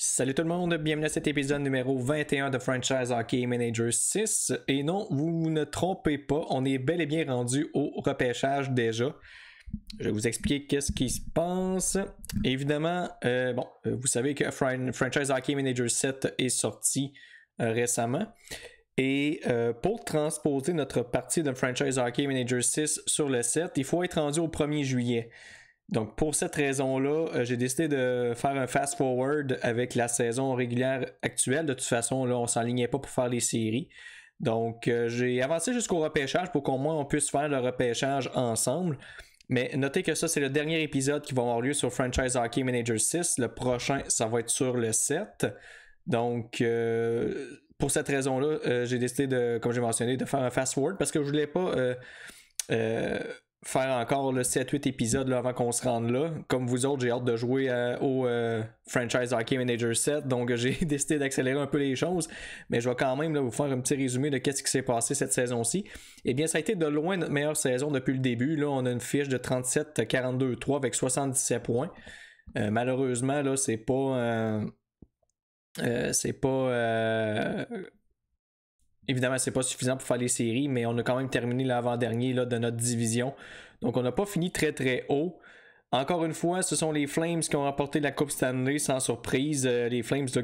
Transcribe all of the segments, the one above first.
Salut tout le monde, bienvenue à cet épisode numéro 21 de Franchise Hockey Manager 6. Et non, vous ne trompez pas, on est bel et bien rendu au repêchage déjà. Je vais vous expliquer qu'est-ce qui se passe. Évidemment, vous savez que Franchise Hockey Manager 7 est sorti récemment. Et pour transposer notre partie de Franchise Hockey Manager 6 sur le 7, il faut être rendu au 1er juillet. Donc, pour cette raison-là, j'ai décidé de faire un fast-forward avec la saison régulière actuelle. De toute façon, là, on ne s'enlignait pas pour faire les séries. Donc, j'ai avancé jusqu'au repêchage pour qu'au moins on puisse faire le repêchage ensemble. Mais notez que ça, c'est le dernier épisode qui va avoir lieu sur Franchise Hockey Manager 6. Le prochain, ça va être sur le 7. Donc, pour cette raison-là, j'ai décidé de, comme j'ai mentionné, de faire un fast-forward parce que je ne voulais pas faire encore le 7-8 épisodes là, avant qu'on se rende là. Comme vous autres, j'ai hâte de jouer au Franchise Hockey Manager 7, donc j'ai décidé d'accélérer un peu les choses, mais je vais quand même là, vous faire un petit résumé de qu'est-ce qui s'est passé cette saison-ci. Eh bien, ça a été de loin notre meilleure saison depuis le début. Là, on a une fiche de 37-42-3 avec 77 points. Malheureusement, là, c'est pas... Évidemment, c'est pas suffisant pour faire les séries, mais on a quand même terminé l'avant-dernier là, de notre division. Donc, on n'a pas fini très très haut. Encore une fois, ce sont les Flames qui ont remporté la Coupe Stanley sans surprise. Les Flames là,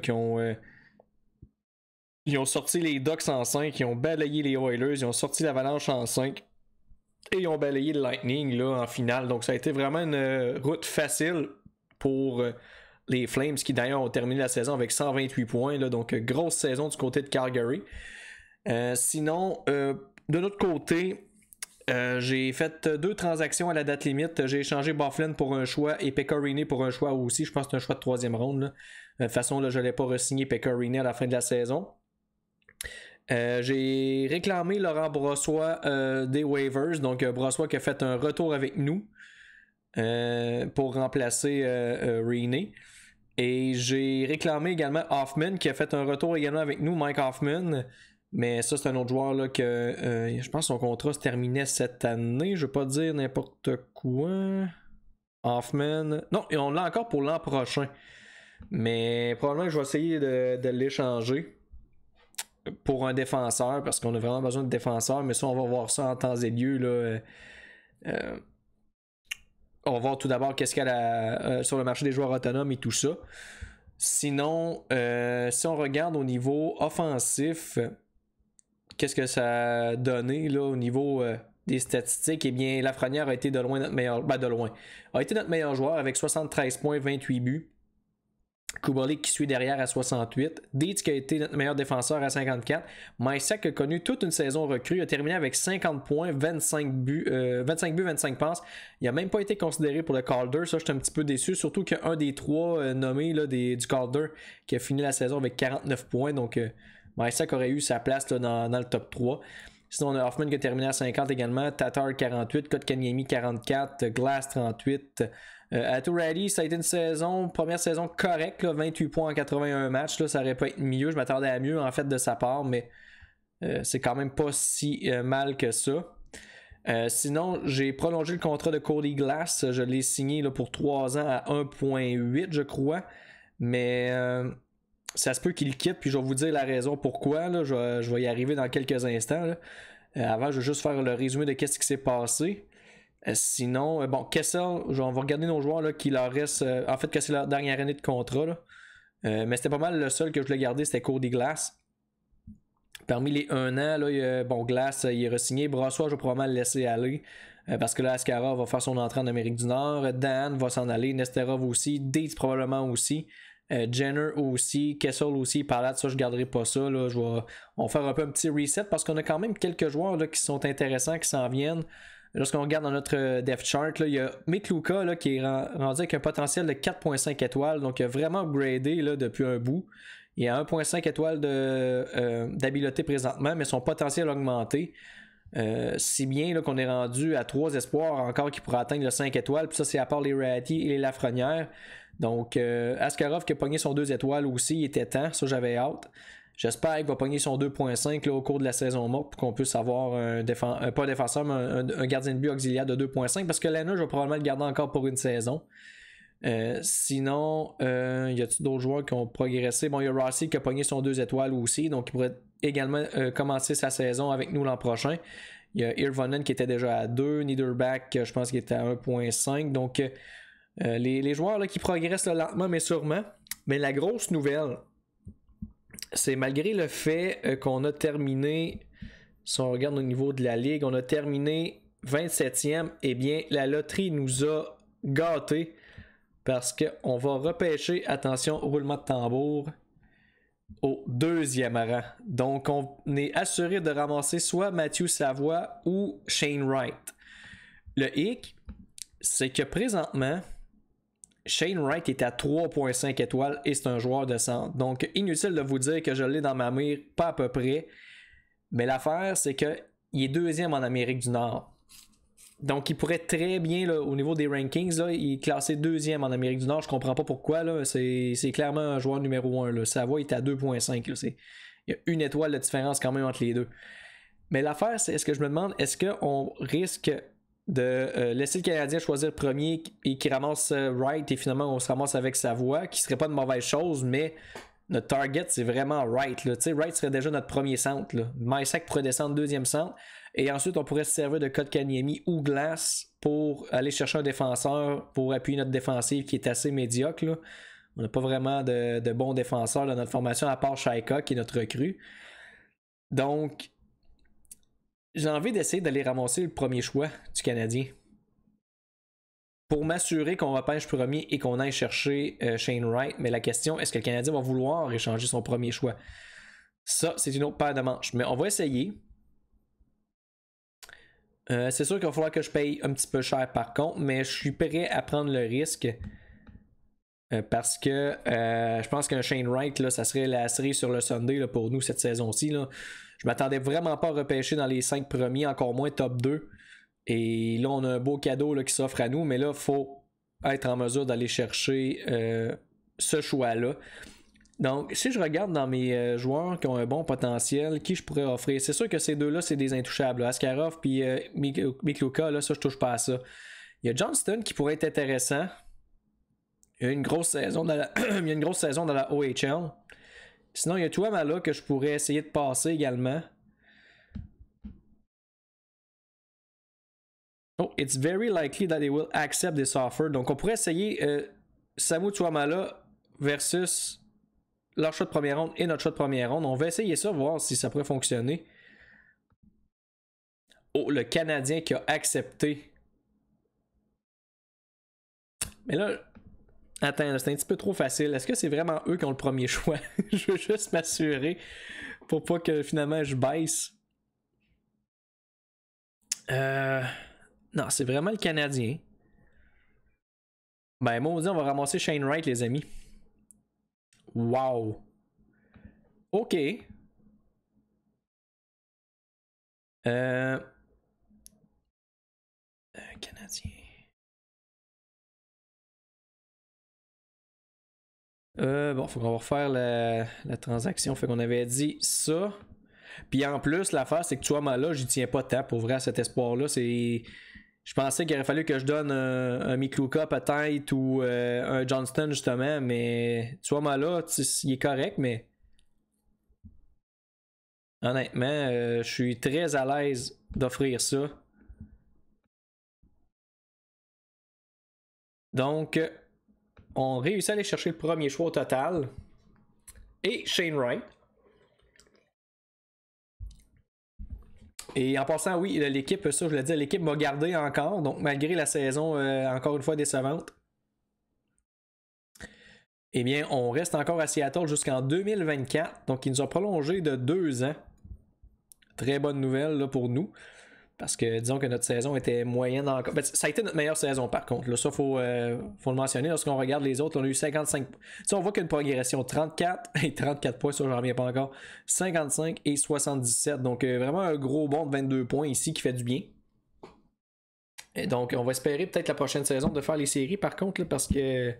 ils ont sorti les Ducks en 5, ils ont balayé les Oilers, ils ont sorti l'Avalanche en 5 et ils ont balayé le Lightning là, en finale. Donc, ça a été vraiment une route facile pour les Flames qui d'ailleurs ont terminé la saison avec 128 points. Là, donc, grosse saison du côté de Calgary. Sinon, de l'autre côté, j'ai fait 2 transactions à la date limite. J'ai échangé Byfuglien pour un choix et Pekka Rinne pour un choix aussi. Je pense que c'est un choix de 3e ronde. Là. De toute façon, là, je n'allais pas re-signer Pekka Rinne à la fin de la saison. J'ai réclamé Laurent Brossoit des waivers. Donc, Brossoit qui a fait un retour avec nous pour remplacer Rinne. Et j'ai réclamé également Hoffman qui a fait un retour également avec nous, Mike Hoffman. Mais ça, c'est un autre joueur là, que je pense que son contrat se terminait cette année. Je ne veux pas dire n'importe quoi. Hoffman. Non, et on l'a encore pour l'an prochain. Mais probablement que je vais essayer de l'échanger pour un défenseur parce qu'on a vraiment besoin de défenseurs. Mais ça, on va voir ça en temps et lieu. Là, on va voir tout d'abord qu'est-ce qu'il y a sur le marché des joueurs autonomes et tout ça. Sinon, si on regarde au niveau offensif, qu'est-ce que ça a donné là, au niveau des statistiques? Eh bien, Lafrenière a été de loin notre meilleur... a été notre meilleur joueur avec 73 points, 28 buts. Kubalik qui suit derrière à 68. Dietz qui a été notre meilleur défenseur à 54. Mysak a connu toute une saison recrue. Il a terminé avec 50 points, 25 buts, 25 passes. Il n'a même pas été considéré pour le Calder. Ça, je suis un petit peu déçu. Surtout qu'un des 3 nommés là, du Calder qui a fini la saison avec 49 points. Donc, Mysak aurait eu sa place là, dans le top 3. Sinon, on a Hoffman qui a terminé à 50 également. Tatar 48. Kotkaniemi 44. Glass 38. Atouradi, ça a été une première saison correcte, là, 28 points en 81 matchs. Là, ça aurait pas été mieux. Je m'attendais à mieux en fait de sa part, mais c'est quand même pas si mal que ça. Sinon, j'ai prolongé le contrat de Cody Glass. Je l'ai signé là, pour 3 ans à 1,8, je crois. Mais ça se peut qu'il quitte, puis je vais vous dire la raison pourquoi. Là. Je vais y arriver dans quelques instants. Là. Avant, je vais juste faire le résumé de ce qui s'est passé. Sinon, Kessel, on va regarder nos joueurs là, qui leur reste. En fait, que c'est leur dernière année de contrat. Là. Mais c'était pas mal le seul que je voulais garder, c'était Cody Glass. Parmi les 1 an, là, Glass, il est re-signé. Brossoit, je vais probablement le laisser aller. Parce que là, Askarov va faire son entrée en Amérique du Nord. Dan va s'en aller. Nesterov aussi. Dietz probablement aussi. Jenner aussi. Kessel aussi. Par là de ça, je ne garderai pas ça. Là. On va faire un peu un petit reset parce qu'on a quand même quelques joueurs là, qui sont intéressants, qui s'en viennent. Lorsqu'on regarde dans notre depth chart, là, il y a Mick Luka là, qui est rendu avec un potentiel de 4.5 étoiles. Donc, il a vraiment upgradé là, depuis un bout. Il a 1.5 étoiles d'habileté présentement, mais son potentiel a augmenté. Si bien là, qu'on est rendu à 3 espoirs encore qui pourraient atteindre le 5 étoiles. Puis ça, c'est à part les Ratty et les Lafrenière. Donc, Askarov qui a pogné son 2 étoiles aussi, il était temps. Ça, j'avais hâte. J'espère qu'il va pogner son 2.5 là, au cours de la saison morte pour qu'on puisse avoir pas un défenseur, mais un gardien de but auxiliaire de 2.5 parce que Lehner, je vais probablement le garder encore pour une saison. Sinon, y a-t-il d'autres joueurs qui ont progressé? Bon, il y a Rossi qui a pogné son 2 étoiles aussi, donc il pourrait également commencer sa saison avec nous l'an prochain. Il y a Irvonen qui était déjà à 2, Niederbach, je pense qu'il était à 1.5. Donc, les joueurs là, qui progressent là, lentement mais sûrement. Mais la grosse nouvelle, c'est malgré le fait qu'on a terminé, si on regarde au niveau de la ligue, on a terminé 27e, eh bien, la loterie nous a gâtés parce qu'on va repêcher, attention, roulement de tambour, au 2e rang. Donc, on est assuré de ramasser soit Matthew Savoie ou Shane Wright. Le hic, c'est que présentement, Shane Wright est à 3.5 étoiles et c'est un joueur de centre. Donc, inutile de vous dire que je l'ai dans ma mire, pas à peu près. Mais l'affaire, c'est qu'il est 2e en Amérique du Nord. Donc, il pourrait très bien, là, au niveau des rankings, là, il est classé 2e en Amérique du Nord. Je comprends pas pourquoi. Là. C'est clairement un joueur numéro 1. Là. Savoie est à 2.5. Il y a 1 étoile de différence quand même entre les deux. Mais l'affaire, c'est, est-ce que je me demande, est-ce qu'on risque de laisser le Canadien choisir premier et qui ramasse Wright et finalement on se ramasse avec Savoie, qui serait pas de mauvaise chose, mais notre target, c'est vraiment Wright. Wright serait déjà notre premier centre. Mysack pourrait descendre 2e centre. Et ensuite, on pourrait se servir de Kotkaniemi ou Glass pour aller chercher un défenseur pour appuyer notre défensive qui est assez médiocre. Là. On n'a pas vraiment de bons défenseurs dans notre formation, à part Shaika qui est notre recrue. Donc, j'ai envie d'essayer d'aller ramasser le premier choix du Canadien. Pour m'assurer qu'on repêche premier et qu'on aille chercher Shane Wright. Mais la question, est-ce que le Canadien va vouloir échanger son premier choix? Ça, c'est une autre paire de manches. Mais on va essayer. C'est sûr qu'il va falloir que je paye un petit peu cher par contre, mais je suis prêt à prendre le risque parce que je pense qu'un Shane Wright, là, ça serait la série sur le Sunday là, pour nous cette saison-ci. Là. Je m'attendais vraiment pas à repêcher dans les 5 premiers, encore moins top 2. Et là, on a un beau cadeau là, qui s'offre à nous, mais là, il faut être en mesure d'aller chercher ce choix-là. Donc, si je regarde dans mes joueurs qui ont un bon potentiel, qui je pourrais offrir, c'est sûr que ces deux-là, c'est des intouchables. Askarov puis Mikluka, là, ça, je touche pas à ça. Il y a Johnston qui pourrait être intéressant. Il y a une grosse saison dans la, il y a une grosse saison dans la OHL. Sinon, il y a Tuamala que je pourrais essayer de passer également. Oh, it's very likely that they will accept this offer. Donc, on pourrait essayer Samu Tuamala versus leur choix de première ronde et notre choix de première ronde. On va essayer ça, voir si ça pourrait fonctionner. Oh, le Canadien qui a accepté. Mais là, attends, c'est un petit peu trop facile. Est-ce que c'est vraiment eux qui ont le premier choix? Je veux juste m'assurer pour pas que finalement je baisse. Non, c'est vraiment le Canadien. Ben, moi, on va ramasser Shane Wright, les amis. Wow. OK. Canadien. Bon, faut qu'on va refaire la transaction. Fait qu'on avait dit ça. Puis en plus, l'affaire, c'est que Tuamala, j'y tiens pas tant pour vrai à cet espoir-là. Je pensais qu'il aurait fallu que je donne un Mikluka peut-être ou un Johnston justement, mais Tuamala, il est correct, mais honnêtement, je suis très à l'aise d'offrir ça. Donc, on réussit à aller chercher le premier choix au total. Et Shane Wright. Et en passant, oui, l'équipe, ça je l'ai dit, l'équipe m'a gardé encore, donc malgré la saison encore une fois décevante, eh bien, on reste encore à Seattle jusqu'en 2024, donc ils nous ont prolongé de 2 ans. Très bonne nouvelle là, pour nous, parce que disons que notre saison était moyenne encore. Ben, ça a été notre meilleure saison par contre, là, ça faut le mentionner. Lorsqu'on regarde les autres, on a eu 55. T'sais, on voit qu'il y a une progression 34 et 34 points, ça j'en reviens pas encore. 55 et 77, donc vraiment un gros bond de 22 points ici qui fait du bien. Et donc on va espérer peut-être la prochaine saison de faire les séries par contre, là, parce que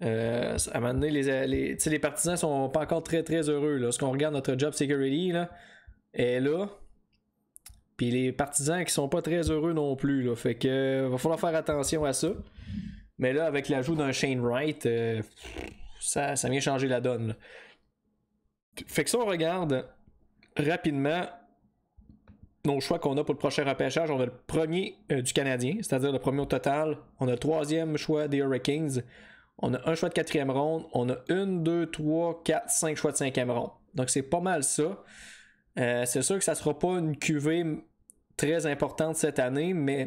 à un moment donné, les partisans sont pas encore très très heureux. Lorsqu'on regarde notre job security, là, est là. Puis les partisans qui sont pas très heureux non plus. Là. Fait que va falloir faire attention à ça. Mais là, avec l'ajout d'un Shane Wright, ça vient changer la donne. Là. Fait que si on regarde rapidement nos choix qu'on a pour le prochain repêchage, on a le premier du Canadien, c'est-à-dire le premier au total. On a le troisième choix des Hurricanes. On a un choix de quatrième ronde. On a 1, 2, 3, 4, 5 choix de cinquième ronde. Donc c'est pas mal ça. C'est sûr que ça sera pas une cuvée très importante cette année, mais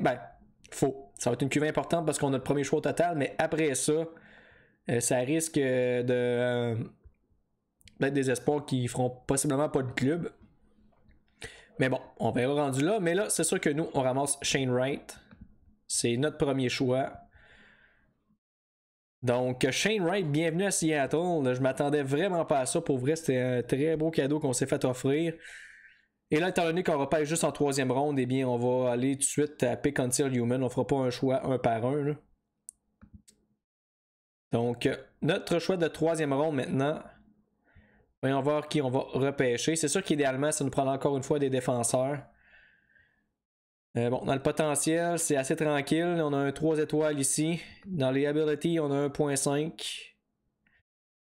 faux. Ça va être une cuvée importante parce qu'on a le premier choix au total, mais après ça, ça risque d'être des espoirs qui feront possiblement pas de club. Mais bon, on verra rendu là. Mais là, c'est sûr que nous, on ramasse Shane Wright. C'est notre premier choix. Donc, Shane Wright, bienvenue à Seattle. Je m'attendais vraiment pas à ça. Pour vrai, c'était un très beau cadeau qu'on s'est fait offrir. Et là, étant donné qu'on repère juste en troisième ronde, eh bien, on va aller tout de suite à Pick Until Human. On fera pas un choix un par un. Là. Donc, notre choix de troisième ronde maintenant. Voyons voir qui on va repêcher. C'est sûr qu'idéalement, ça nous prend encore une fois des défenseurs. Bon, dans le potentiel, c'est assez tranquille. On a un 3 étoiles ici. Dans les abilities, on a 1.5.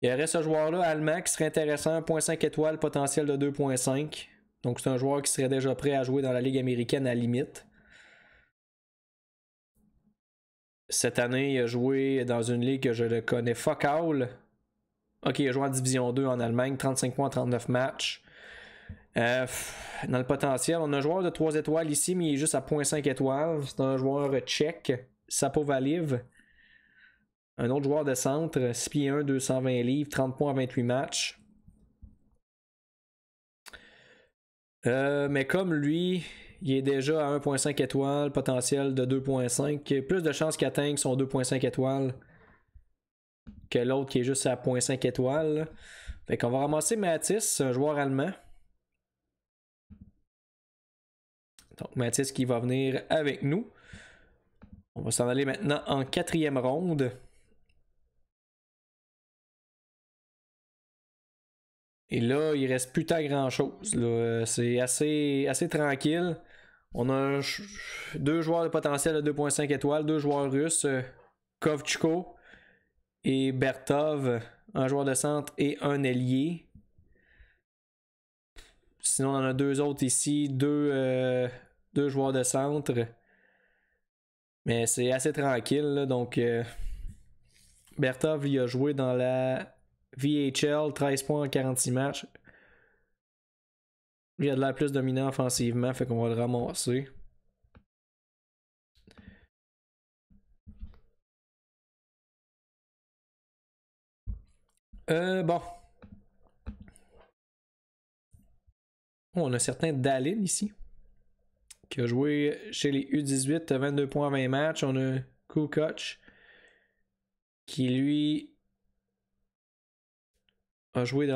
Il y aurait ce joueur-là, allemand, qui serait intéressant. 1.5 étoiles, potentiel de 2.5. Donc, c'est un joueur qui serait déjà prêt à jouer dans la Ligue américaine à la limite. Cette année, il a joué dans une ligue que je le connais fuck all. Ok, il a joué en Division 2 en Allemagne, 35 points en 39 matchs. Dans le potentiel, on a un joueur de 3 étoiles ici, mais il est juste à 0.5 étoiles. C'est un joueur tchèque, Sapovaliv. Un autre joueur de centre, 6 pieds 1, 220 livres, 30 points en 28 matchs. Mais comme lui, il est déjà à 1.5 étoiles, potentiel de 2.5. Plus de chances qu'il atteigne son 2.5 étoiles que l'autre qui est juste à 0.5 étoiles. Fait qu'on va ramasser Mathis, un joueur allemand. Donc Mathis qui va venir avec nous. On va s'en aller maintenant en quatrième ronde. Et là, il reste plus tant grand chose. C'est assez tranquille. On a deux joueurs de potentiel de 2.5 étoiles, deux joueurs russes, Kovchko et Bertov, un joueur de centre et un ailier. Sinon, on en a deux autres ici, deux joueurs de centre. Mais c'est assez tranquille. Là, donc, Bertov, il a joué dans la VHL, 13 points en 46 matchs. Il a de l'air plus dominant offensivement, fait qu'on va le ramasser. Bon. On a un certain Dallin ici, qui a joué chez les U18, 22 points en 20 matchs. On a Kukoc, qui lui a joué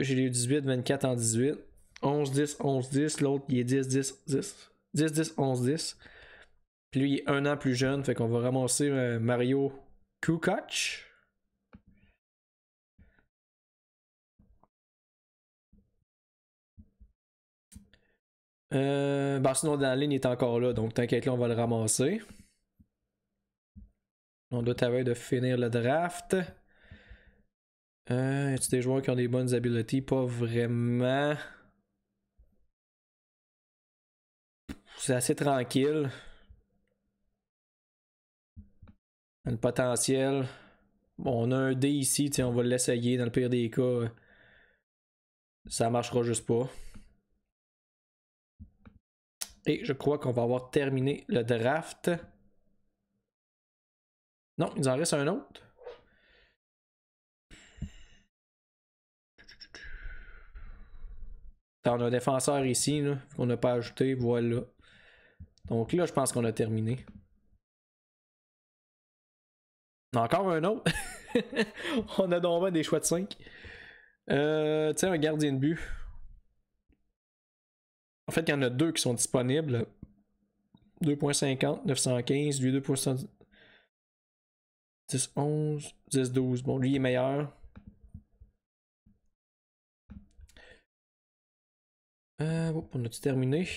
chez les U18, 24 en 18. 11-10, 11-10. L'autre, il est 10-10, 10. 10-10, 11-10. Puis lui, il est un an plus jeune, fait qu'on va ramasser Mario Kukoc. Sinon, dans la ligne, il est encore là, donc t'inquiète là, on va le ramasser. On doit t'avoir de finir le draft. Y a-t-il des joueurs qui ont des bonnes abilities? Pas vraiment. C'est assez tranquille. Le potentiel. Bon, on a un D ici, on va l'essayer. Dans le pire des cas, ça marchera juste pas. Et je crois qu'on va avoir terminé le draft. Non, il nous en reste un autre. On a un défenseur ici qu'on n'a pas ajouté. Voilà. Donc là, je pense qu'on a terminé. Encore un autre. On a donc des choix de 5. Un gardien de but. En fait, il y en a deux qui sont disponibles. 2.50, 915, lui 2.70. 10, 11, 10, 12. Bon, lui il est meilleur. On a-tu terminé?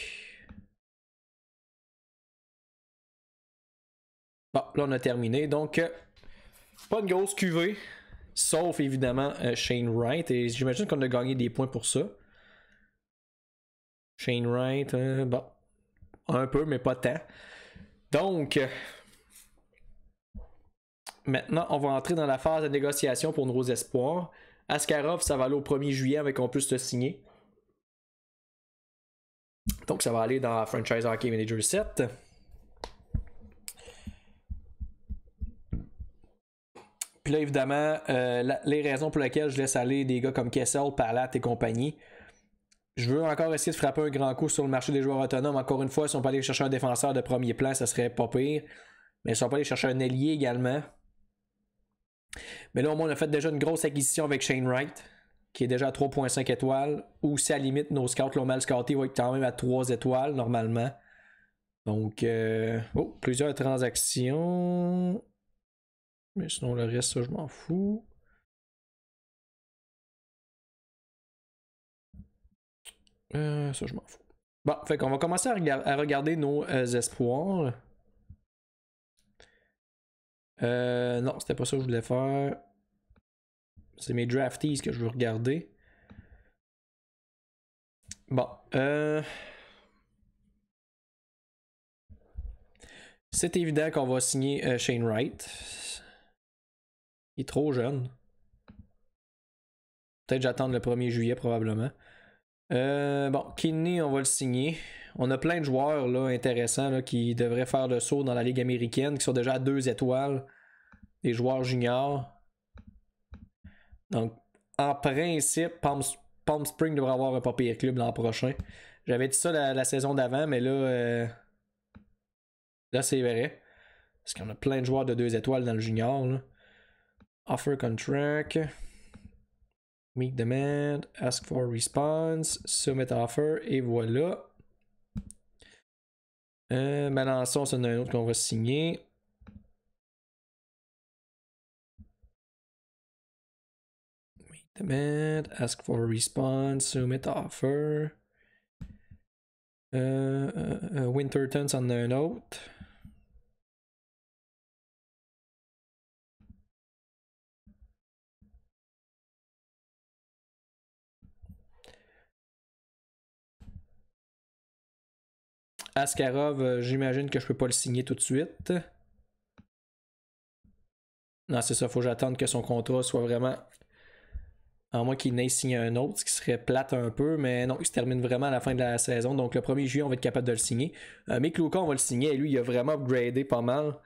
Bon, là on a terminé. Donc, pas une grosse QV, sauf évidemment Shane Wright, et j'imagine qu'on a gagné des points pour ça. Shane Wright, bon, un peu, mais pas tant. Donc, maintenant, on va entrer dans la phase de négociation pour nos espoirs. Askarov, ça va aller au 1er juillet avec qu'on puisse le signer. Donc, ça va aller dans Franchise Hockey Manager 7. Puis là, évidemment, les raisons pour lesquelles je laisse aller des gars comme Kessel, Palat et compagnie. Je veux encore essayer de frapper un grand coup sur le marché des joueurs autonomes. Encore une fois, si on peut aller chercher un défenseur de premier plan, ça serait pas pire. Mais si on peut aller chercher un ailier également. Mais là, au moins, on a fait déjà une grosse acquisition avec Shane Wright, qui est déjà à 3.5 étoiles. Ou si à la limite, nos scouts l'ont mal scouté, il va être quand même à 3 étoiles normalement. Donc, plusieurs transactions. Mais sinon, le reste, ça, je m'en fous. Ça, je m'en fous. Bon, fait qu'on va commencer à regarder nos espoirs. Non, c'était pas ça que je voulais faire. C'est mes draftees que je veux regarder. Bon, c'est évident qu'on va signer Shane Wright. Il est trop jeune. Peut-être j'attends le 1er juillet probablement. Bon, Kinney, on va le signer. On a plein de joueurs là, intéressants là, qui devraient faire le saut dans la Ligue américaine, qui sont déjà à 2 étoiles. Des joueurs juniors. Donc, en principe, Palm Springs devrait avoir un pas pire club l'an prochain. J'avais dit ça la saison d'avant, mais là, là c'est vrai. Parce qu'on a plein de joueurs de 2 étoiles dans le junior. Là. Offer contract. Meet demand. Ask for response. Submit offer. Et voilà. Melançon, c'est un autre qu'on va signer. Meet demand. Ask for response. Submit offer. Winterton, c'en a un autre. Askarov, j'imagine que je peux pas le signer tout de suite. Non, c'est ça, faut que j'attende que son contrat soit vraiment. À moins qu'il n'ait signé un autre, ce qui serait plate un peu, mais non, il se termine vraiment à la fin de la saison. Donc le 1er juillet, on va être capable de le signer. Mick Luka, on va le signer. Et lui, il a vraiment upgradé pas mal.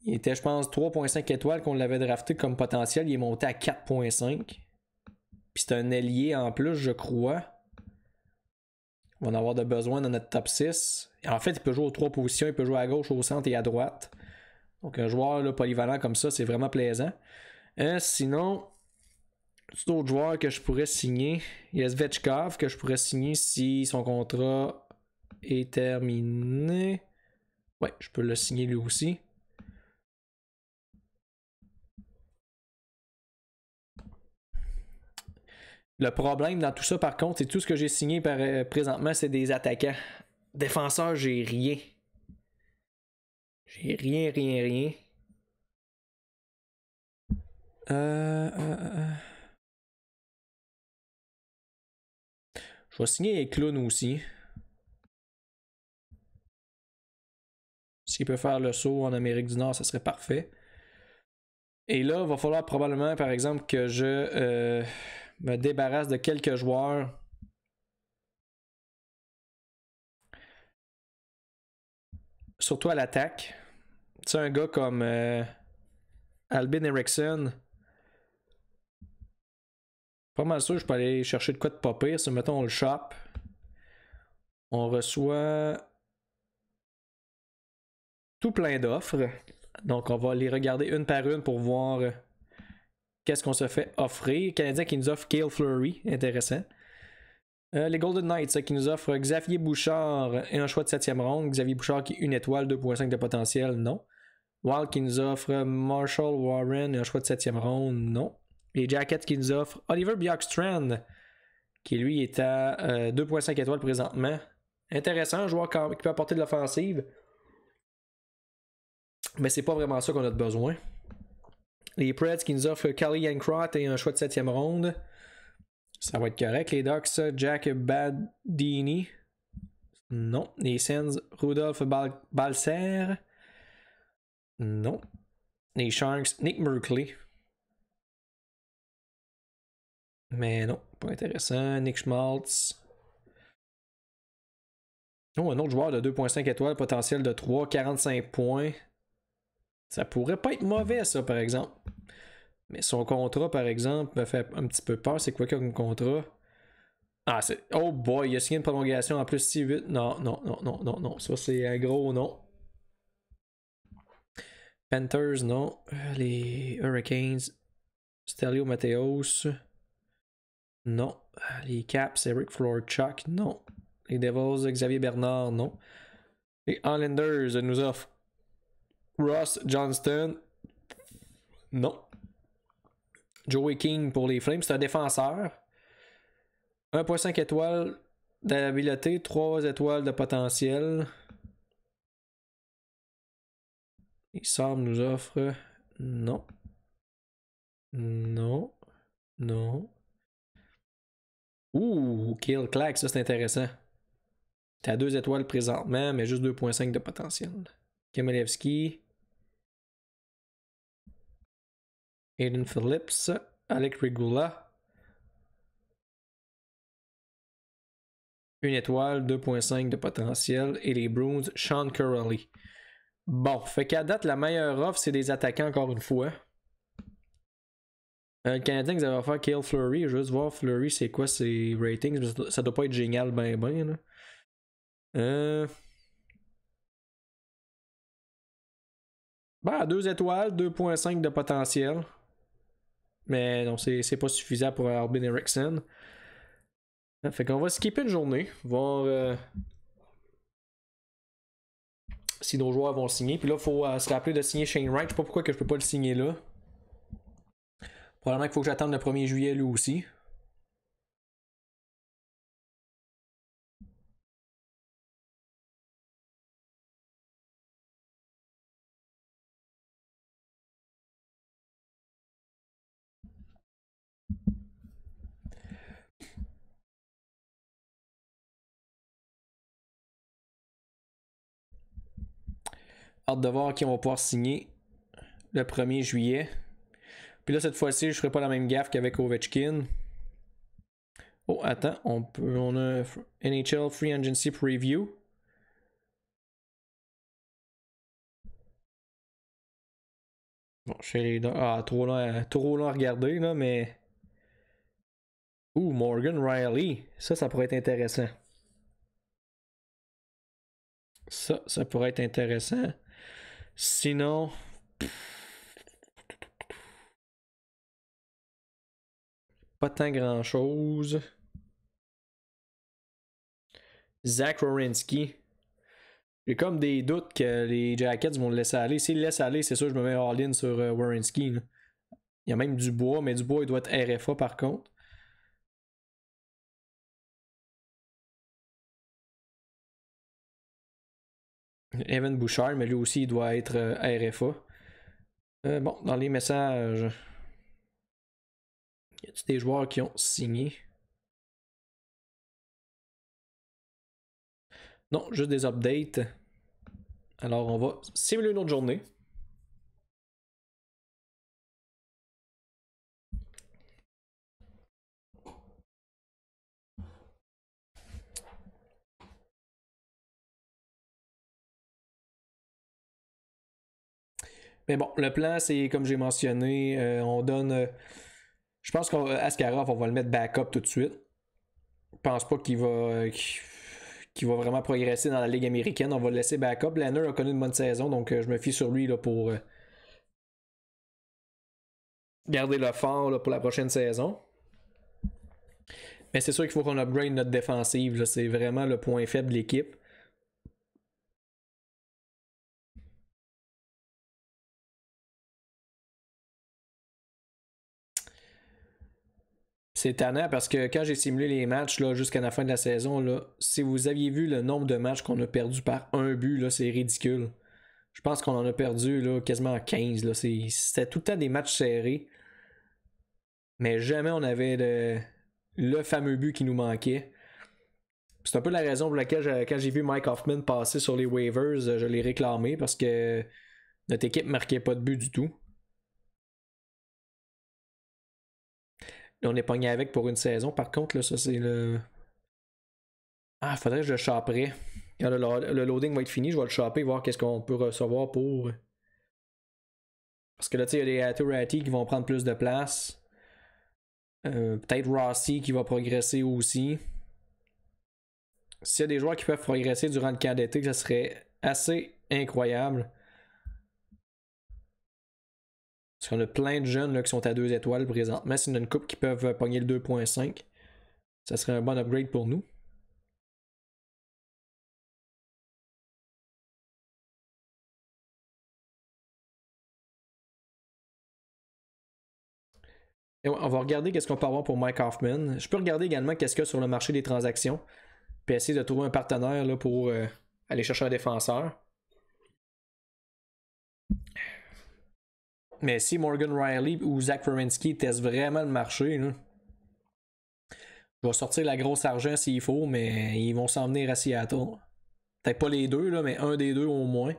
Il était, je pense, 3.5 étoiles qu'on l'avait drafté comme potentiel. Il est monté à 4.5. Puis c'est un ailier en plus, je crois. On va en avoir de besoin dans notre top 6. Et en fait, il peut jouer aux 3 positions. Il peut jouer à gauche, au centre et à droite. Donc un joueur là, polyvalent comme ça, c'est vraiment plaisant. Sinon, d'autres joueurs que je pourrais signer. Il y a Svechkov que je pourrais signer si son contrat est terminé. Ouais, je peux le signer lui aussi. Le problème dans tout ça, par contre, c'est tout ce que j'ai signé présentement, c'est des attaquants. Défenseurs, j'ai rien. J'ai rien. Je vais signer Eklund aussi. S'il peut faire le saut en Amérique du Nord, ça serait parfait. Et là, il va falloir probablement, par exemple, que je me débarrasse de quelques joueurs. Surtout à l'attaque. Tu sais, un gars comme Albin Eriksson. Pas mal sûr, je peux aller chercher de quoi de pas pire. Si mettons on le shop, on reçoit tout plein d'offres. Donc on va les regarder une par une pour voir qu'est-ce qu'on se fait offrir. Le Canadien qui nous offre Cale Fleury, intéressant. Les Golden Knights qui nous offrent Xavier Bouchard et un choix de 7e ronde. Xavier Bouchard qui est 1 étoile, 2.5 de potentiel, non. Wild qui nous offre Marshall Warren et un choix de 7e ronde, non. Les Jackets qui nous offrent Oliver Bjorkstrand, qui lui est à 2.5 étoiles présentement. Intéressant, un joueur qui peut apporter de l'offensive. Mais c'est pas vraiment ça qu'on a de besoin. Les Preds qui nous offrent Kelly Yancroft et un choix de 7e ronde. Ça va être correct. Les Ducks, Jack Badini. Non. Les Sens, Rudolph Balcer. Non. Les Sharks, Nick Merkley. Mais non, pas intéressant. Nick Schmaltz. Oh, un autre joueur de 2.5 étoiles, potentiel de 3, 45 points. Ça pourrait pas être mauvais, ça, par exemple. Mais son contrat, par exemple, me fait un petit peu peur. C'est quoi comme contrat? Ah, c'est. Oh boy, il a signé une prolongation en plus si vite. Non, non, non, non, non, non. Ça, c'est un gros non. Panthers, non. Les Hurricanes, Stelio Mateos. Non. Les Caps, Eric Florchuk, non. Les Devils, Xavier Bernard, non. Les Islanders nous offrent Ross Johnston, non. Joey King pour les Flames, c'est un défenseur. 1.5 étoiles d'habileté, 3 étoiles de potentiel. Les Sabres nous offrent non. Non. Non. Ouh, Kill Clack, ça c'est intéressant. T'es à 2 étoiles présentement, mais juste 2.5 de potentiel. Kemelevski. Aiden Phillips. Alec Regula. 1 étoile, 2.5 de potentiel. Et les Bruins, Sean Curley. Bon, fait qu'à date, la meilleure offre, c'est des attaquants encore une fois. Le Canadien, vous avez offert Cale Fleury. Je veux juste voir Fleury, c'est quoi ses ratings. Ça doit pas être génial, ben. Ben, 2 étoiles, 2.5 de potentiel. Mais non, c'est pas suffisant pour Albin Eriksson. Fait qu'on va skipper une journée. Voir si nos joueurs vont signer. Puis là, il faut se rappeler de signer Shane Wright. Je sais pas pourquoi que je peux pas le signer là. Probablement qu'il faut que j'attende le 1er juillet lui aussi. Hâte de voir qui on va pouvoir signer le 1er juillet. Puis là, cette fois-ci, je ferai pas la même gaffe qu'avec Ovechkin. Oh, attends, on a NHL Free Agency Preview. Bon, trop long à regarder, là, mais. Ouh, Morgan Riley. Ça pourrait être intéressant. Ça pourrait être intéressant. Sinon. Pas tant grand chose. Zach Werenski. J'ai comme des doutes que les Jackets vont le laisser aller. S'ils le laissent aller, c'est sûr que je me mets all-in sur Werenski. Il y a même Dubois, mais Dubois il doit être RFA par contre. Evan Bouchard, mais lui aussi il doit être RFA. Bon, dans les messages. Y a-t-il des joueurs qui ont signé? Non, juste des updates. Alors on va simuler une autre journée. Mais bon, le plan, c'est comme j'ai mentionné, on donne. Je pense qu'Askarov, on va le mettre backup tout de suite. Je pense pas qu'il va vraiment progresser dans la Ligue américaine. On va le laisser backup. Lanner a connu une bonne saison, donc je me fie sur lui là, pour garder le fort là, pour la prochaine saison. Mais c'est sûr qu'il faut qu'on upgrade notre défensive. Là. C'est vraiment le point faible de l'équipe. C'est tannant parce que quand j'ai simulé les matchs là, jusqu'à la fin de la saison, là, si vous aviez vu le nombre de matchs qu'on a perdu par un but, là, c'est ridicule. Je pense qu'on en a perdu là, quasiment 15. Là. C'était tout le temps des matchs serrés. Mais jamais on avait le fameux but qui nous manquait. C'est un peu la raison pour laquelle, quand j'ai vu Mike Hoffman passer sur les waivers, je l'ai réclamé parce que notre équipe marquait pas de but du tout. Là, on est pogné avec pour une saison. Par contre, là, ça c'est le. Ah, faudrait que je le choperais. Quand le loading va être fini, je vais le choper, voir qu'est-ce qu'on peut recevoir pour. Parce que là, tu sais, il y a des Aturati qui vont prendre plus de place. Peut-être Rossi qui va progresser aussi. S'il y a des joueurs qui peuvent progresser durant le camp d'été, ça serait assez incroyable. Parce qu'on a plein de jeunes là, qui sont à 2 étoiles présentement. S'il y en a une couple qui peuvent pogner le 2.5, ça serait un bon upgrade pour nous. Et ouais, on va regarder qu'est-ce qu'on peut avoir pour Mike Hoffman. Je peux regarder également qu'est-ce qu'il y a sur le marché des transactions. Puis essayer de trouver un partenaire là, pour aller chercher un défenseur. Mais si Morgan Riley ou Zach Werenski testent vraiment le marché, là, je vais sortir la grosse argent s'il faut, mais ils vont s'en venir à Seattle. Peut-être pas les deux, là, mais un des deux au moins.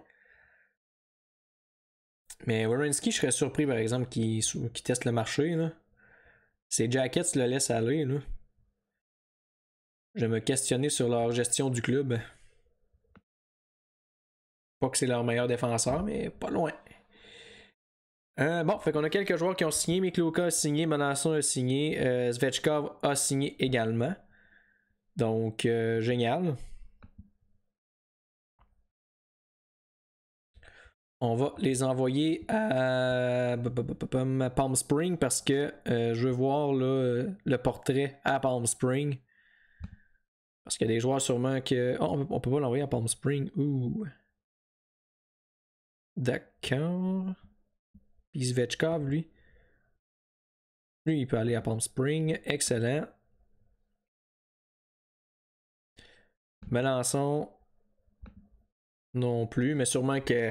Mais Werenski, je serais surpris par exemple qu'il teste le marché. Là. Ces Jackets le laissent aller. Là. Je vais me questionner sur leur gestion du club. Pas que c'est leur meilleur défenseur, mais pas loin. Bon, fait qu'on a quelques joueurs qui ont signé. Miklouka a signé, Manasson a signé, Svechkov a signé également. Donc, génial. On va les envoyer à Palm Spring parce que je veux voir là, le portrait à Palm Spring. Parce qu'il y a des joueurs sûrement que. Oh, on peut pas l'envoyer à Palm Spring. Ouh. D'accord. Puis Svechkov, lui. Lui, il peut aller à Palm Spring. Excellent. Melançon. Non plus, mais sûrement que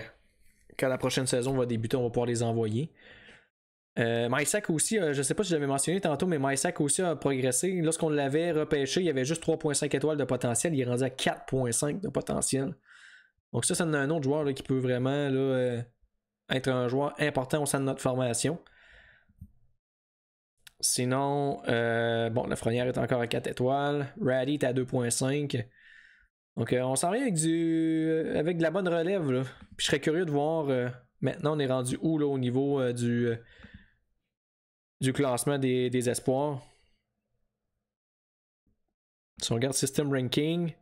quand la prochaine saison va débuter, on va pouvoir les envoyer. Mysak aussi, je sais pas si je l'avais mentionné tantôt, mais Mysak aussi a progressé. Lorsqu'on l'avait repêché, il y avait juste 3.5 étoiles de potentiel. Il est rendu à 4.5 de potentiel. Donc ça donne un autre joueur là, qui peut vraiment là, être un joueur important au sein de notre formation. Sinon, bon, Lafrenière est encore à 4 étoiles. Raddy est à 2.5. Donc on s'en vient avec avec de la bonne relève. Là. Puis je serais curieux de voir maintenant on est rendu où là, au niveau du classement des espoirs. Si on regarde System Ranking,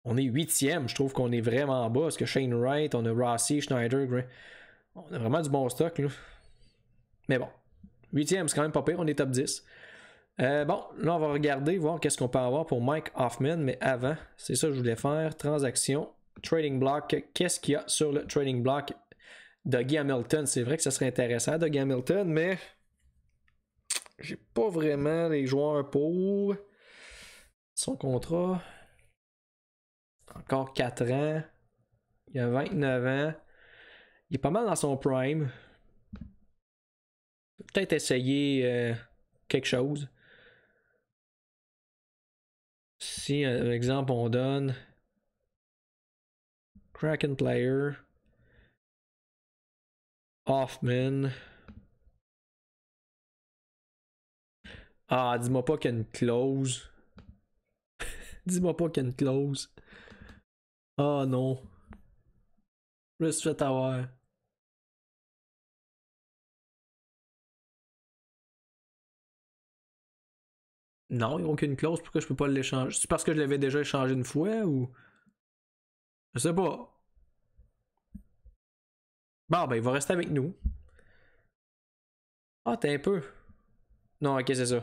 on est 8e. Je trouve qu'on est vraiment bas. Parce que Shane Wright, on a Rossi, Schneider, Gray. On a vraiment du bon stock. Là. Mais bon, 8e, c'est quand même pas pire. On est top 10. Bon, là, on va regarder, voir qu'est-ce qu'on peut avoir pour Mike Hoffman. Mais avant, c'est ça que je voulais faire. Transaction, trading block. Qu'est-ce qu'il y a sur le trading block? Dougie Hamilton, c'est vrai que ça serait intéressant, Dougie Hamilton, mais j'ai pas vraiment les joueurs pour son contrat. Encore 4 ans. Il a 29 ans. Il est pas mal dans son prime. Peut-être essayer quelque chose. Si, par exemple, on donne Kraken Player, Hoffman. Ah, dis-moi pas qu'il y a une clause. Dis-moi pas qu'il y a une clause. Ah non. Je me suis fait avoir. Non, il n'y a aucune clause. Pourquoi je peux pas l'échanger? C'est parce que je l'avais déjà échangé une fois ou. Je sais pas. Bon, ben, il va rester avec nous. Ah, t'es un peu. Non, ok, c'est ça.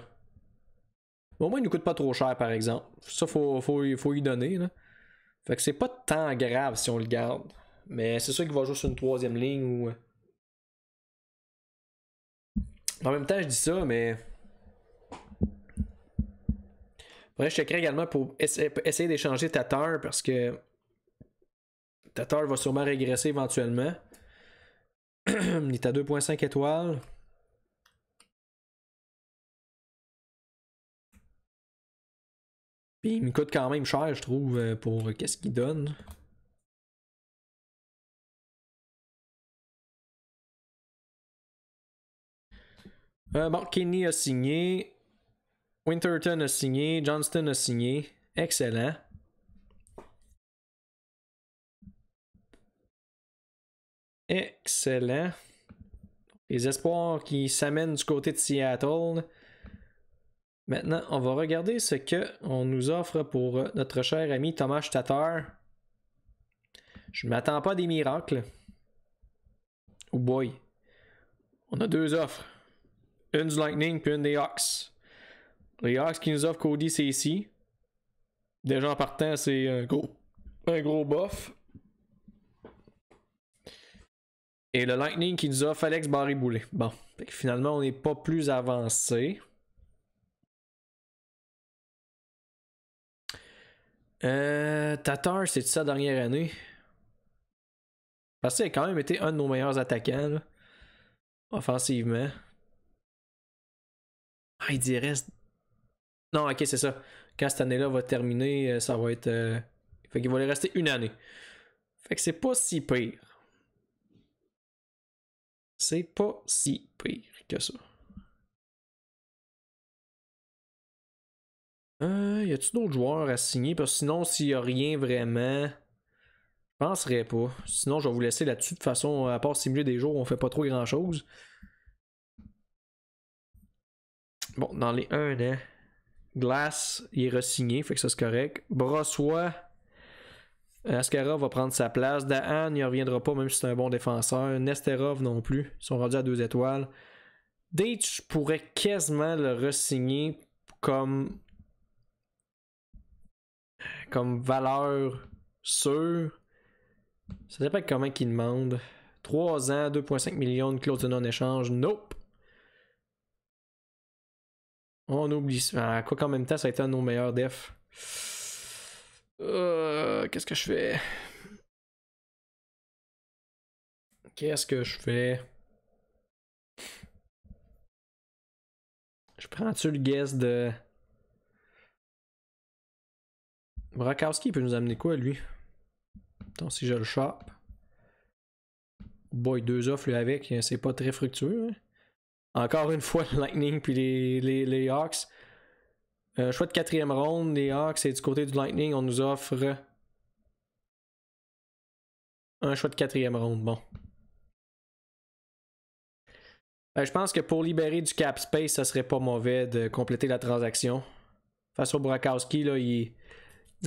Au moins, il nous coûte pas trop cher, par exemple. Ça, faut y donner. Là. Fait que c'est pas tant grave si on le garde. Mais c'est sûr qu'il va jouer sur une troisième ligne ou. En même temps, je dis ça, mais. Faudrait que je checkerais également pour essayer d'échanger Tatar parce que. Tatar va sûrement régresser éventuellement. Il est à 2.5 étoiles. Puis il me coûte quand même cher, je trouve, pour qu'est-ce qu'il donne. Bon, Kenny a signé. Winterton a signé. Johnston a signé. Excellent. Excellent. Les espoirs qui s'amènent du côté de Seattle. Maintenant, on va regarder ce qu'on nous offre pour notre cher ami Thomas Tatar. Je ne m'attends pas à des miracles. Oh boy. On a deux offres. Une du Lightning puis une des Hawks. Les Hawks qui nous offrent Cody Ceci. Déjà en partant, c'est un gros buff. Et le Lightning qui nous offre Alex Barré-Boulet. Bon, finalement, on n'est pas plus avancé. Tatar, c'est sa dernière année. Parce qu'il a quand même été un de nos meilleurs attaquants, là, offensivement. Ah, il dit reste. Non, ok, c'est ça. Quand cette année-là va terminer, ça va être. Fait qu'il va lui rester une année. Fait que c'est pas si pire. C'est pas si pire que ça. Y a-tu d'autres joueurs à signer? Parce que sinon, s'il y a rien vraiment, je penserais pas. Sinon, je vais vous laisser là-dessus. De toute façon, à part simuler des jours, on fait pas trop grand-chose. Bon, dans les 1 an, Glass, il est re-signé, fait que ça c'est correct. Brossois, Askarov va prendre sa place. Dahan, il reviendra pas, même si c'est un bon défenseur. Nesterov non plus. Ils sont rendus à 2 étoiles. Date, je pourrais quasiment le re-signer comme valeur sûre. Ça dépend de comment il demande. 3 ans, 2,5 millions de clauses de non-échange. Nope. On oublie ça. Quoi qu'en même temps, ça a été un de nos meilleurs defs. Qu'est-ce que je fais? Qu'est-ce que je fais? Je prends-tu le guess de. Brakowski peut nous amener quoi, lui? Attends, si je le chope. Boy, 2 offres lui avec, c'est pas très fructueux. Hein? Encore une fois, le Lightning puis les Hawks. Choix de 4e ronde, les Hawks, et du côté du Lightning, on nous offre un choix de 4e ronde. Bon. Je pense que pour libérer du cap space, ça serait pas mauvais de compléter la transaction. Face au Brakowski, là, ils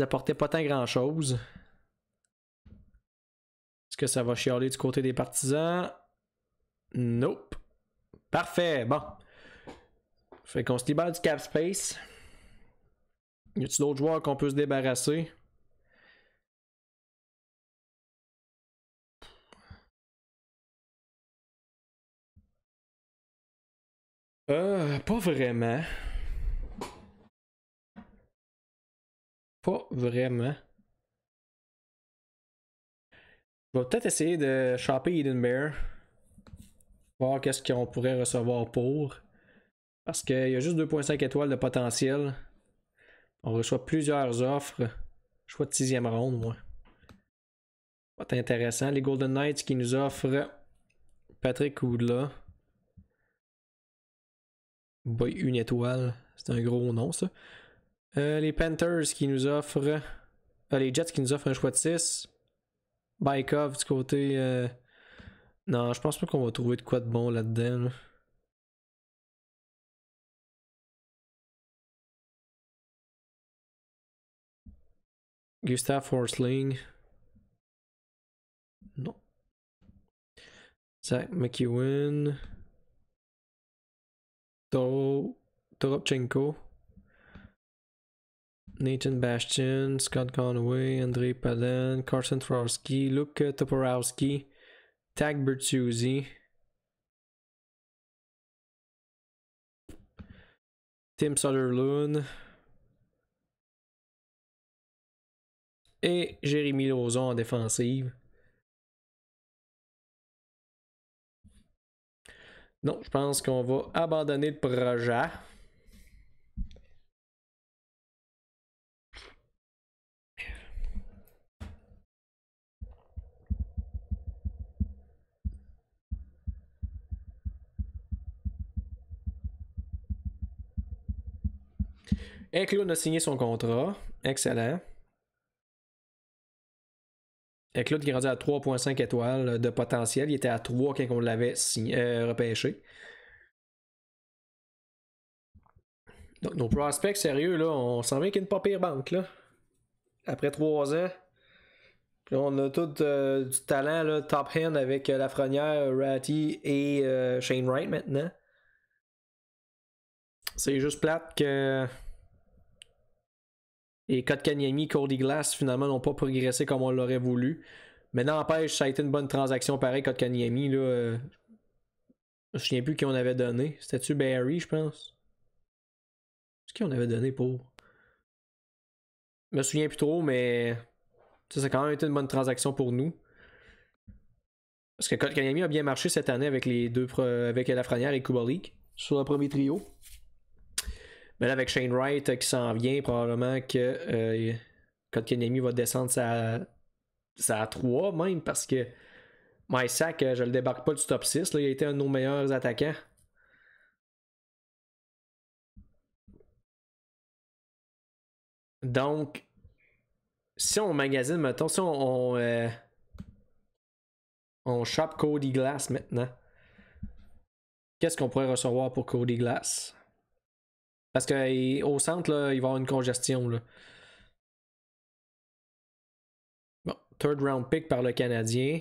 apportaient pas tant grand chose. Est-ce que ça va chialer du côté des partisans? Nope. Parfait, bon. Fait qu'on se libère du cap space. Y a-t-il d'autres joueurs qu'on peut se débarrasser? Pas vraiment. Pas vraiment. Je vais peut-être essayer de choper Eden Bear. Voir qu'est-ce qu'on pourrait recevoir pour. Parce qu'il y a juste 2,5 étoiles de potentiel. On reçoit plusieurs offres. Choix de 6e ronde, moi. Pas intéressant. Les Golden Knights qui nous offrent Patrick Oudla. Boy, 1 étoile. C'est un gros nom, ça. Les Panthers qui nous offrent. Les Jets qui nous offrent un choix de 6. Baikov du côté. Non, je pense pas qu'on va trouver de quoi de bon là-dedans. Là. Gustav Forsling. Non. Zach McEwen. Toropchenko. Nathan Bastian. Scott Conway. Andrei Palan. Carson Frowski. Luke Toporowski. Tag Bertuzzi. Tim Sutherland. et Jérémy Lauzon en défensive. Non, je pense qu'on va abandonner le projet. Eklund a signé son contrat. Excellent. Eklund qui est rendu à 3,5 étoiles de potentiel. Il était à 3 quand on l'avait repêché. Donc, nos prospects sérieux, là, on s'en vient qu'une pas pire banque, là. Après 3 ans. Puis on a tout du talent, là, top hand avec Lafrenière, Ratty et Shane Wright maintenant. C'est juste plate que les Kotkaniemi, Cody Glass, finalement, n'ont pas progressé comme on l'aurait voulu. Mais n'empêche, ça a été une bonne transaction pareil, Kotkaniemi, là. Je me souviens plus qui on avait donné. C'était-tu Barry, je pense? C'est qui on avait donné pour? Je me souviens plus trop, mais ça a quand même été une bonne transaction pour nous. Parce que Kotkaniemi a bien marché cette année avec les deux avec Lafrenière et Kubalik sur le premier trio. Mais là, avec Shane Wright qui s'en vient, probablement que Kotkaniemi va descendre sa 3 même, parce que Mysak, je le débarque pas du top 6. Là, il a été un de nos meilleurs attaquants. Donc, si on magasine, mettons, si on chope Cody Glass maintenant, qu'est-ce qu'on pourrait recevoir pour Cody Glass? Parce qu'au centre, là, il va y avoir une congestion. Là. Bon, third round pick par le Canadien.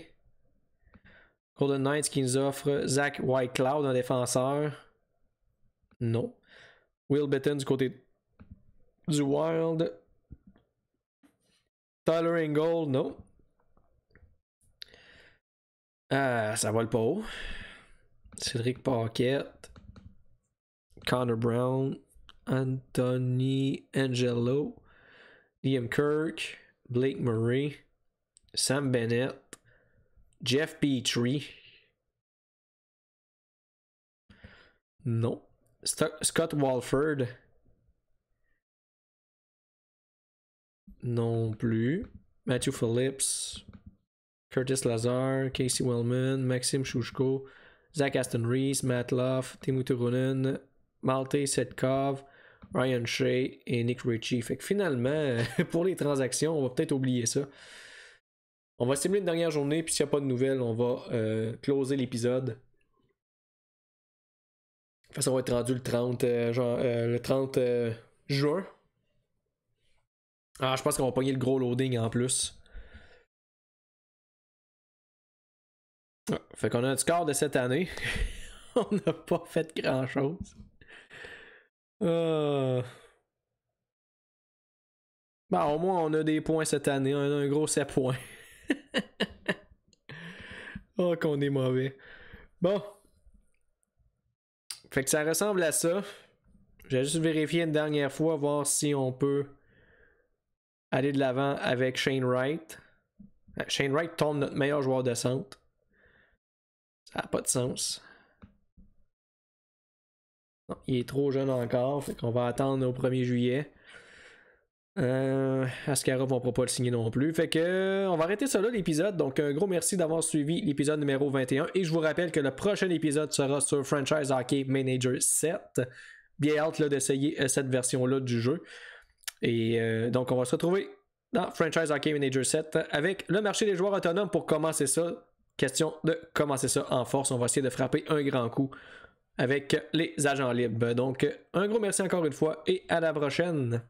Golden Knights qui nous offre Zach Whitecloud, un défenseur. Non. Will Bitton du côté du Wild. Tyler Ingold, non. Ça vole pas haut. Cédric Paquette. Connor Brown. Anthony Angelo. Liam Kirk. Blake Murray. Sam Bennett. Jeff Petrie. Non. Scott Walford. Non plus. Matthew Phillips. Curtis Lazar. Casey Wellman. Maxime Chouchko. Zach Aston Reese. Matt Luff. Timo Turunen. Malte Setkov. Ryan Shea et Nick Ritchie. Fait que finalement, pour les transactions, on va peut-être oublier ça. On va simuler une dernière journée, puis s'il n'y a pas de nouvelles, on va closer l'épisode. De toute façon, on va être rendu le 30, le 30 juin. Ah, je pense qu'on va pogner le gros loading en plus. Ah, fait qu'on a un score de cette année. On n'a pas fait grand-chose. Bon, au moins, on a des points cette année. On a un gros 7 points. Oh, qu'on est mauvais. Bon. Fait que ça ressemble à ça. J'ai juste vérifié une dernière fois, voir si on peut aller de l'avant avec Shane Wright. Shane Wright tombe notre meilleur joueur de centre. Ça n'a pas de sens. Non, il est trop jeune encore, fait qu'on va attendre au 1er juillet. Askarov, on ne pourra pas le signer non plus. Fait que on va arrêter ça là l'épisode. Donc un gros merci d'avoir suivi l'épisode numéro 21. Et je vous rappelle que le prochain épisode sera sur Franchise Hockey Manager 7. Bien hâte là, d'essayer cette version-là du jeu. Et donc on va se retrouver dans Franchise Hockey Manager 7 avec le marché des joueurs autonomes pour commencer ça. Question de commencer ça en force. On va essayer de frapper un grand coup avec les agents libres. Donc un gros merci encore une fois et à la prochaine.